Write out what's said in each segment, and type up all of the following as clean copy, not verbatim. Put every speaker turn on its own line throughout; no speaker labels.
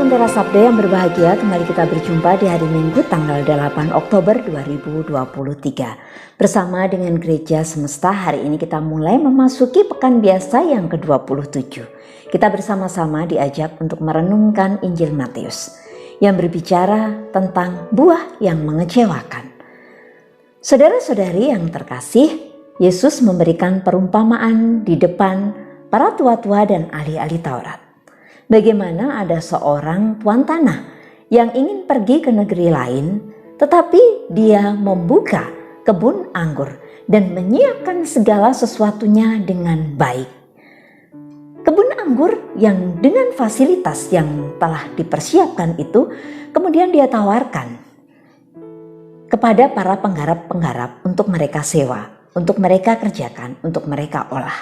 Lentera Sabda yang berbahagia, kembali kita berjumpa di hari Minggu tanggal 8 Oktober 2023. Bersama dengan Gereja Semesta, hari ini kita mulai memasuki pekan biasa yang ke-27. Kita bersama-sama diajak untuk merenungkan Injil Matius yang berbicara tentang buah yang mengecewakan. Saudara-saudari yang terkasih, Yesus memberikan perumpamaan di depan para tua-tua dan ahli-ahli Taurat. Bagaimana ada seorang tuan tanah yang ingin pergi ke negeri lain, tetapi dia membuka kebun anggur dan menyiapkan segala sesuatunya dengan baik. Kebun anggur yang dengan fasilitas yang telah dipersiapkan itu kemudian dia tawarkan kepada para penggarap-penggarap untuk mereka sewa, untuk mereka kerjakan, untuk mereka olah.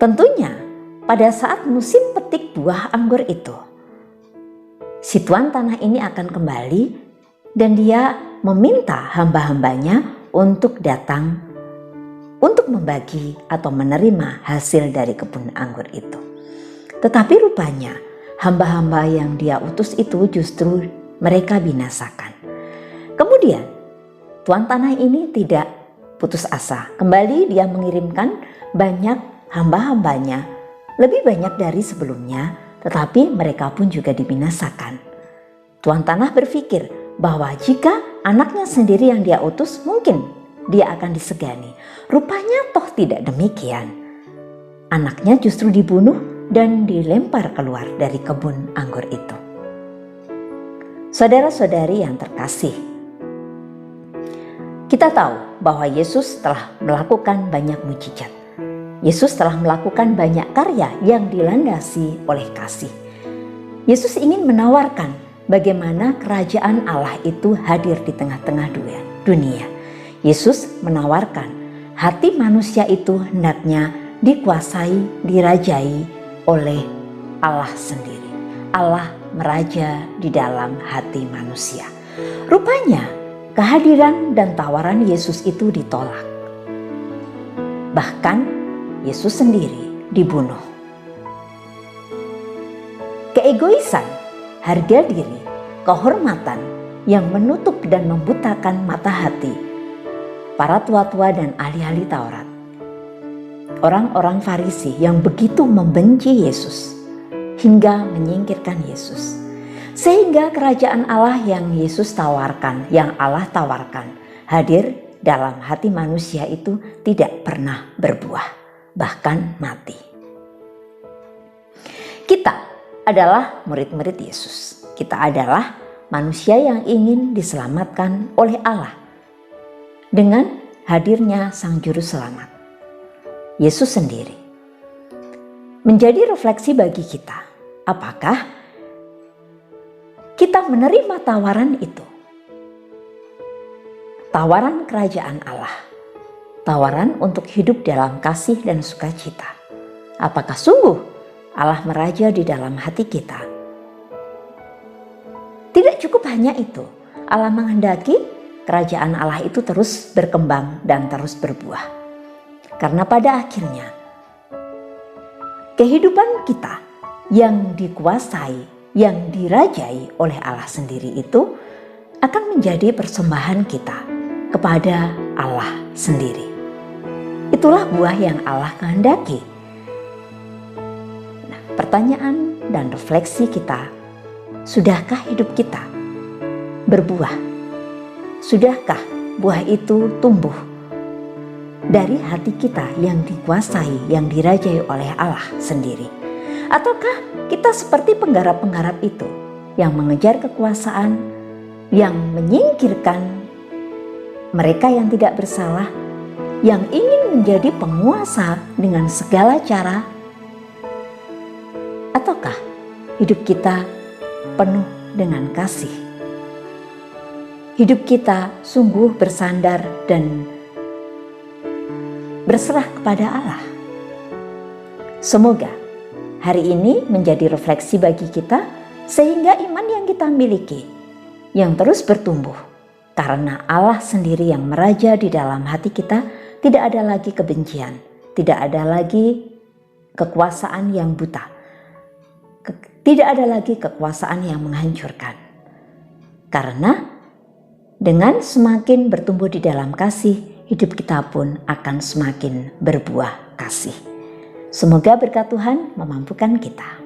Tentunya pada saat musim petik buah anggur itu, si tuan tanah ini akan kembali dan dia meminta hamba-hambanya untuk datang untuk membagi atau menerima hasil dari kebun anggur itu. Tetapi rupanya hamba-hamba yang dia utus itu justru mereka binasakan. Kemudian tuan tanah ini tidak putus asa. Kembali dia mengirimkan banyak hamba-hambanya, lebih banyak dari sebelumnya, tetapi mereka pun juga dibinasakan. Tuan tanah berpikir bahwa jika anaknya sendiri yang dia utus, mungkin dia akan disegani. Rupanya toh tidak demikian. Anaknya justru dibunuh dan dilempar keluar dari kebun anggur itu. Saudara-saudari yang terkasih, kita tahu bahwa Yesus telah melakukan banyak mujizat. Yesus telah melakukan banyak karya yang dilandasi oleh kasih. Yesus ingin menawarkan bagaimana kerajaan Allah itu hadir di tengah-tengah dunia. Yesus menawarkan hati manusia itu hendaknya dikuasai, dirajai oleh Allah sendiri. Allah meraja di dalam hati manusia. Rupanya kehadiran dan tawaran Yesus itu ditolak. Bahkan Yesus sendiri dibunuh. Keegoisan, harga diri, kehormatan yang menutup dan membutakan mata hati para tua-tua dan ahli-ahli Taurat. Orang-orang Farisi yang begitu membenci Yesus hingga menyingkirkan Yesus. Sehingga kerajaan Allah yang Yesus tawarkan, yang Allah tawarkan, hadir dalam hati manusia itu tidak pernah berbuah, bahkan mati. Kita adalah murid-murid Yesus. Kita adalah manusia yang ingin diselamatkan oleh Allah dengan hadirnya Sang Juru Selamat, Yesus sendiri. Menjadi refleksi bagi kita, apakah kita menerima tawaran itu? Tawaran kerajaan Allah, tawaran untuk hidup dalam kasih dan sukacita. Apakah sungguh Allah meraja di dalam hati kita? Tidak cukup hanya itu. Allah menghendaki kerajaan Allah itu terus berkembang dan terus berbuah. Karena pada akhirnya kehidupan kita yang dikuasai, yang dirajai oleh Allah sendiri itu akan menjadi persembahan kita kepada Allah sendiri. Itulah buah yang Allah kehendaki. Nah, pertanyaan dan refleksi kita, sudahkah hidup kita berbuah? Sudahkah buah itu tumbuh dari hati kita yang dikuasai, yang dirajai oleh Allah sendiri? Ataukah kita seperti penggarap-penggarap itu yang mengejar kekuasaan, yang menyingkirkan mereka yang tidak bersalah, yang ingin menjadi penguasa dengan segala cara? Ataukah hidup kita penuh dengan kasih? Hidup kita sungguh bersandar dan berserah kepada Allah. Semoga hari ini menjadi refleksi bagi kita, sehingga iman yang kita miliki yang terus bertumbuh. Karena Allah sendiri yang meraja di dalam hati kita, tidak ada lagi kebencian, tidak ada lagi kekuasaan yang buta. Tidak ada lagi kekuasaan yang menghancurkan. Karena dengan semakin bertumbuh di dalam kasih, hidup kita pun akan semakin berbuah kasih. Semoga berkat Tuhan memampukan kita.